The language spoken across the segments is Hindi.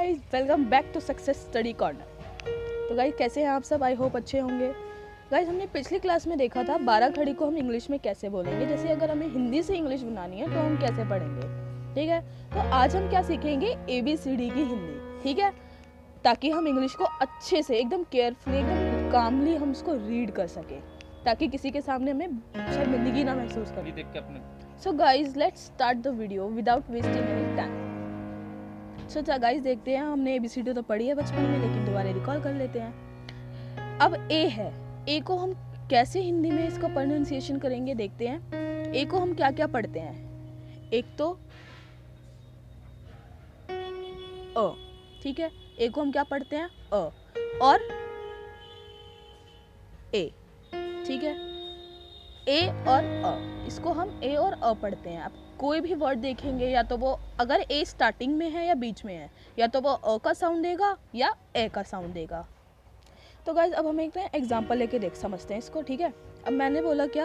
Guys, welcome back to success study corner. तो गाइस, कैसे हैं आप सब? आई होप अच्छे होंगे। गाइस, हमने पिछली क्लास में देखा था 12 खड़ी को हम इंग्लिश में कैसे बोलेंगे। जैसे अगर हमें हिंदी से इंग्लिश बनानी है तो हम कैसे पढ़ेंगे, ठीक है। तो आज हम क्या सीखेंगे, ABCD की हिंदी, ठीक है, ताकि हम इंग्लिश को अच्छे से एकदम केयरफुली, एकदम कामली हम उसको रीड कर सकें, ताकि किसी के सामने हमें शर्मिंदगी ना महसूस करें। So guys, let's start the video without wasting any time. So guys, देखते हैं। हमने ABCD तो पढ़ी है बचपन में, लेकिन दोबारा रिकॉल कर लेते हैं। अब A है, A को हम कैसे हिंदी में इसका प्रोनाउंसिएशन करेंगे देखते हैं। A को हम क्या क्या पढ़ते हैं। एक तो अ, ठीक है। A को हम क्या पढ़ते हैं, अ, और ए, ठीक है। ए और अ, इसको हम ए और अ पढ़ते हैं। अब कोई भी वर्ड देखेंगे, या तो वो अगर ए स्टार्टिंग में है या बीच में है, या तो वो अ का साउंड देगा या ए का साउंड देगा। तो गाइस, अब हम एक एग्जांपल लेके समझते हैं इसको, ठीक है। अब मैंने बोला क्या,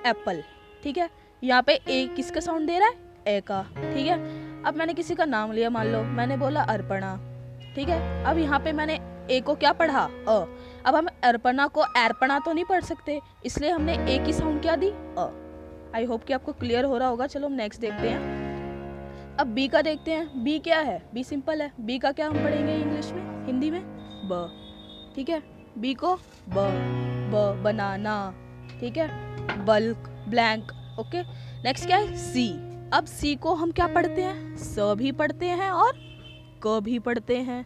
एप्पल, ठीक है। यहाँ पे ए किसका साउंड दे रहा है, ए का, ठीक है। अब मैंने किसी का नाम लिया, मान लो मैंने बोला अर्पणा, ठीक है। अब यहाँ पे मैंने ए को क्या पढ़ा, अ। अब हम अर्पणा को एर्पणा तो नहीं पढ़ सकते, इसलिए हमने ए की साउंड क्या दी, अ। आई होप कि आपको क्लियर हो रहा होगा। चलो हम नेक्स्ट देखते हैं। अब बी का देखते हैं। बी क्या है, बी सिंपल है। बी का क्या हम पढ़ेंगे इंग्लिश में, हिंदी में, ब, ठीक है। बी को ब बनाना, ठीक है, बल्क, ब्लैंक, ओके। नेक्स्ट क्या है, सी। अब सी को हम क्या पढ़ते हैं, स भी पढ़ते हैं और क भी पढ़ते हैं,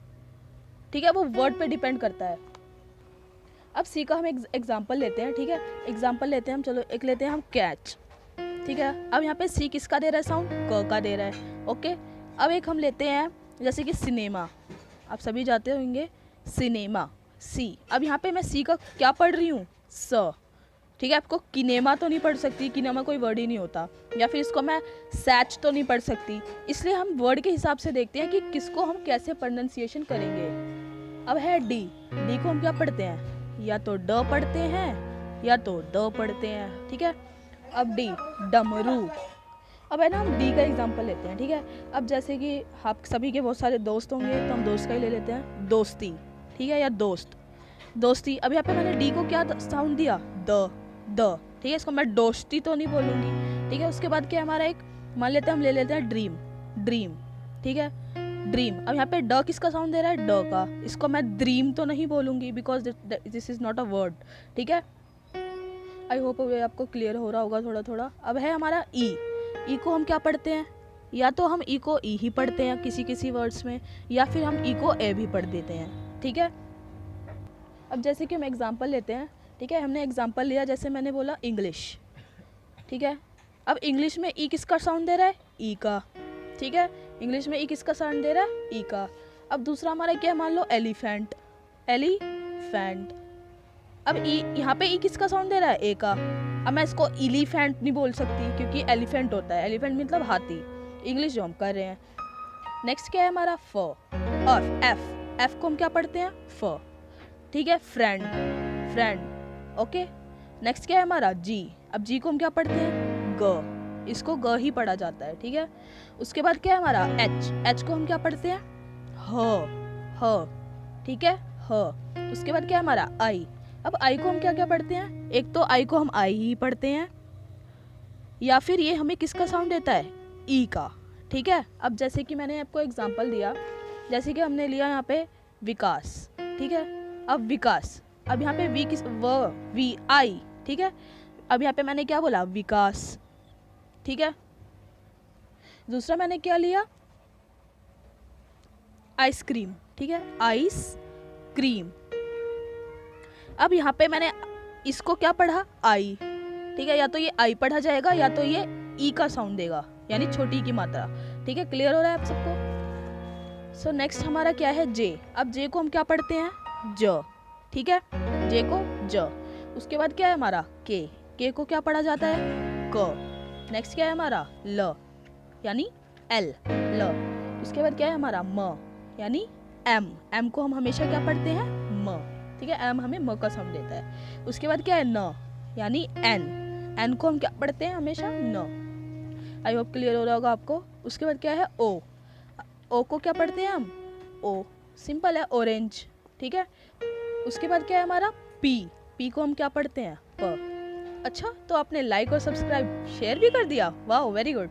ठीक है। वो वर्ड पे डिपेंड करता है। अब सी का हम एग्जाम्पल लेते हैं, ठीक है। एग्जाम्पल लेते हैं हम, चलो एक लेते हैं हम, कैच, ठीक है। अब यहाँ पे सी किसका दे रहा है साउंड, क का दे रहा है, ओके। अब एक हम लेते हैं जैसे कि सिनेमा, आप सभी जाते होंगे सिनेमा, सी। अब यहाँ पे मैं सी का क्या पढ़ रही हूँ, स, ठीक है। आपको किनेमा तो नहीं पढ़ सकती, किनेमा कोई वर्ड ही नहीं होता, या फिर इसको मैं सैच तो नहीं पढ़ सकती, इसलिए हम वर्ड के हिसाब से देखते हैं कि किसको हम कैसे प्रोनाउंसिएशन करेंगे। अब है डी। डी को हम क्या पढ़ते हैं, या तो ड पढ़ते हैं या तो द पढ़ते हैं, ठीक है। अब डी, डमरू। अब है ना, हम डी का एग्जांपल लेते हैं, ठीक है। अब जैसे कि आप सभी के बहुत सारे दोस्त होंगे, तो हम दोस्त का ही ले लेते हैं, दोस्ती, ठीक है, या दोस्त, दोस्ती। अब यहाँ पे मैंने डी को क्या साउंड दिया, द, ठीक है। इसको मैं दोस्ती तो नहीं बोलूँगी, ठीक है। उसके बाद क्या हमारा एक, मान लेते हैं हम ले लेते हैं ड्रीम, ड्रीम, ठीक है, ड्रीम। अब यहाँ पे ड किसका साउंड दे रहा है, ड का। इसको मैं ड्रीम तो नहीं बोलूँगी, because this is not a word, ठीक है। आई होप आपको क्लियर हो रहा होगा थोड़ा थोड़ा। अब है हमारा ई। ई को हम क्या पढ़ते हैं, या तो हम ई को ई ही पढ़ते हैं किसी किसी वर्ड्स में, या फिर हम ई को ए भी पढ़ देते हैं, ठीक है। अब जैसे कि हम एग्जांपल लेते हैं, ठीक है। हमने एग्जांपल लिया, जैसे मैंने बोला इंग्लिश, ठीक है। अब इंग्लिश में ई किसका साउंड दे रहा है, ई का, ठीक है। इंग्लिश में ई किसका साउंड दे रहा है, ई का। अब दूसरा हमारा क्या है, मान लो एलिफेंट, एलिफेंट। अब ई, यहाँ पे ई किसका साउंड दे रहा है, ए का। अब मैं इसको एलिफेंट नहीं बोल सकती, क्योंकि एलिफेंट होता है, एलिफेंट मतलब हाथी, इंग्लिश जो हम कर रहे हैं। नेक्स्ट क्या है हमारा, फ, और एफ। एफ को हम क्या पढ़ते हैं, फ, ठीक है। Friend, friend, okay. नेक्स्ट क्या है हमारा, जी। अब जी को हम क्या पढ़ते हैं, ग, इसको ग ही पढ़ा जाता है, ठीक है। उसके बाद क्या है हमारा, एच। एच को हम क्या पढ़ते हैं, ह, ठीक है, ह। उसके बाद क्या है हमारा, आई। अब आई को हम क्या क्या पढ़ते हैं, एक तो आई को हम आई ही पढ़ते हैं, या फिर ये हमें किसका साउंड देता है, ई का, ठीक है। अब जैसे कि मैंने आपको एग्जांपल दिया, जैसे कि हमने लिया यहाँ पे विकास, ठीक है। अब विकास, अब यहाँ पे वी किस, व, वी, आई, ठीक है। अब यहाँ पे मैंने क्या बोला, विकास, ठीक है। दूसरा मैंने क्या लिया, आइसक्रीम, ठीक है, आइस क्रीम। अब यहाँ पे मैंने इसको क्या पढ़ा, आई, ठीक है। या तो ये आई पढ़ा जाएगा, या तो ये ई का साउंड देगा, यानी छोटी की मात्रा, ठीक है। क्लियर हो रहा है आप सबको। सो नेक्स्ट हमारा क्या है, जे। अब जे को हम क्या पढ़ते हैं, ज, ठीक है, जे को ज। उसके बाद क्या है हमारा, के को क्या पढ़ा जाता है, क। नेक्स्ट क्या है हमारा, ल, यानी एल, ल। उसके बाद क्या है हमारा, म, यानी एम। एम को हम हमेशा क्या पढ़ते हैं, म, ठीक है। एम हमें म का साउंड देता है। उसके बाद क्या है, न, यानी एन। एन को हम क्या पढ़ते हैं हमेशा, न। आई होप क्लियर हो रहा होगा आपको। उसके बाद क्या है, ओ। ओ को क्या पढ़ते हैं हम? ओ, सिंपल है, ऑरेंज। ठीक है, उसके बाद क्या है हमारा? पी। पी को हम क्या पढ़ते हैं? प। अच्छा, तो आपने लाइक और सब्सक्राइब शेयर भी कर दिया, वाह वेरी गुड।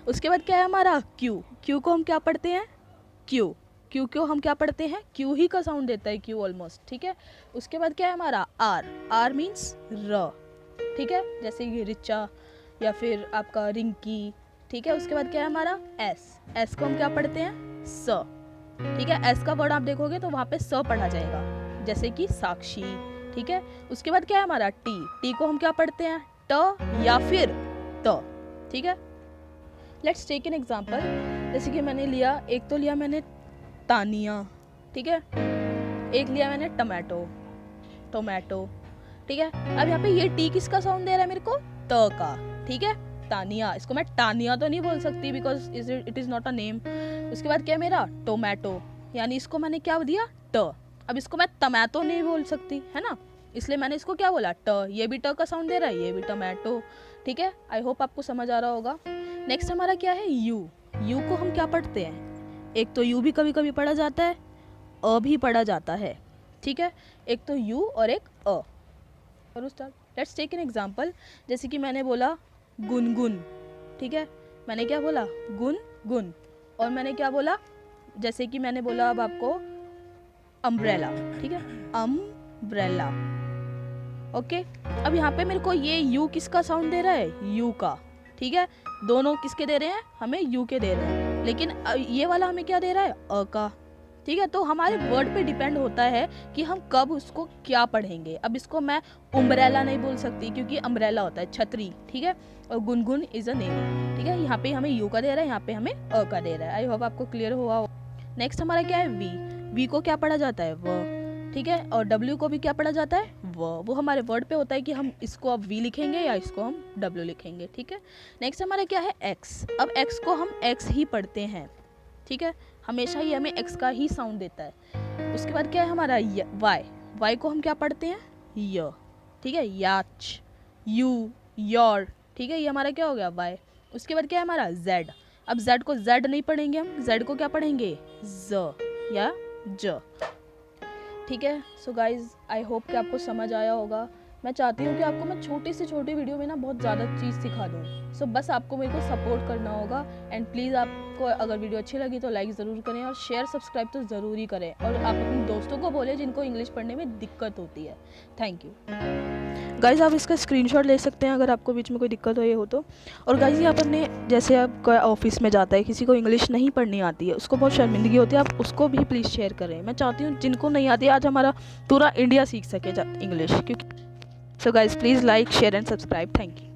उसके बाद क्या है हमारा? क्यू। क्यू को हम क्या पढ़ते हैं? क्यू। क्यू को हम क्या पढ़ते हैं? क्यू ही का साउंड देता है क्यू ऑलमोस्ट। ठीक है, उसके बाद क्या है हमारा? आर। आर मीन्स र। ठीक है, जैसे ये रिचा या फिर आपका रिंकी। ठीक है, उसके बाद क्या है हमारा? एस। एस को हम क्या पढ़ते हैं? स। ठीक है, एस का वर्ड आप देखोगे तो वहाँ पे स पढ़ा जाएगा, जैसे कि साक्षी। ठीक है, उसके बाद क्या है हमारा? टी। टी को हम क्या पढ़ते हैं? ट या फिर त। ठीक है, लेट्स टेक एन एग्जाम्पल। जैसे कि मैंने लिया, एक तो लिया मैंने तानिया। ठीक है, एक लिया मैंने टमाटो, टोमेटो। ठीक है, अब यहाँ पे ये टी किसका साउंड दे रहा है मेरे को? त का। ठीक है, तानिया। इसको मैं टानिया तो नहीं बोल सकती because it is not a name. उसके बाद क्या है मेरा? टोमेटो, यानी इसको मैंने क्या दिया? ट। अब इसको मैं टमाटो नहीं बोल सकती है ना, इसलिए मैंने इसको क्या बोला? ट। ये भी ट का साउंड दे रहा है, ये भी टोमेटो। ठीक है, आई होप आपको समझ आ रहा होगा। नेक्स्ट हमारा क्या है? यू। यू को हम क्या पढ़ते हैं? एक तो यू भी कभी कभी पढ़ा जाता है, अ भी पढ़ा जाता है। ठीक है, एक तो यू और एक अ। और लेट्स टेक एन एग्जाम्पल। जैसे कि मैंने बोला गुनगुन। ठीक है, मैंने क्या बोला? गुन। और मैंने क्या बोला? जैसे कि मैंने बोला अब आपको अम्ब्रेला। ठीक है, अम्ब्रेला। ओके, अब यहाँ पे मेरे को ये यू किसका साउंड दे रहा है? यू का। ठीक है, दोनों किसके दे रहे हैं? हमें यू के दे रहे हैं, लेकिन ये वाला हमें क्या दे रहा है? अ का। ठीक है, तो हमारे वर्ड पे डिपेंड होता है कि हम कब उसको क्या पढ़ेंगे। अब इसको मैं उम्ब्रेला नहीं बोल सकती क्योंकि अम्ब्रेला होता है छतरी। ठीक है, और गुनगुन इज अ नेम। ठीक है, यहाँ पे हमें यू का दे रहा है, यहाँ पे हमें अ का दे रहा है। आई होप आपको क्लियर हुआ। नेक्स्ट हमारा क्या है? वी। वी को क्या पढ़ा जाता है? व। ठीक है, और डब्ल्यू को भी क्या पढ़ा जाता है? वो हमारे वर्ड पे होता है कि हम इसको अब वी लिखेंगे या इसको हम डब्ल्यू लिखेंगे। ठीक है, नेक्स्ट हमारा क्या है? एक्स। अब एक्स को हम एक्स ही पढ़ते हैं। ठीक है, हमेशा ही हमें एक्स का ही साउंड देता है। उसके बाद क्या है हमारा? वाई। वाई को हम क्या पढ़ते हैं? य। ठीक है, याच, यू, योर। ठीक है, ये हमारा क्या हो गया? वाई। उसके बाद क्या है हमारा? जेड। अब जेड को जेड नहीं पढ़ेंगे हम, जेड को क्या पढ़ेंगे? ज या ज। ठीक है, सो गाइज आई होप कि आपको समझ आया होगा। मैं चाहती हूँ कि आपको मैं छोटी से छोटी वीडियो में ना बहुत ज़्यादा चीज़ सिखा दूँ। सो बस आपको मेरे को सपोर्ट करना होगा। एंड प्लीज़ आपको अगर वीडियो अच्छी लगी तो लाइक ज़रूर करें और शेयर सब्सक्राइब तो ज़रूर ही करें। और आप अपने दोस्तों को बोलें जिनको इंग्लिश पढ़ने में दिक्कत होती है। Thank you guys. आप इसका स्क्रीनशॉट ले सकते हैं अगर आपको बीच में कोई दिक्कत हो ये हो तो। और गाइज़ ये अपने जैसे आप ऑफिस में जाता है, किसी को इंग्लिश नहीं पढ़नी आती है, उसको बहुत शर्मिंदगी होती है, आप उसको भी प्लीज़ शेयर करें। मैं चाहती हूँ जिनको नहीं आती है आज हमारा पूरा इंडिया सीख सके इंग्लिश। क्योंकि So guys, please like, share and subscribe. Thank you.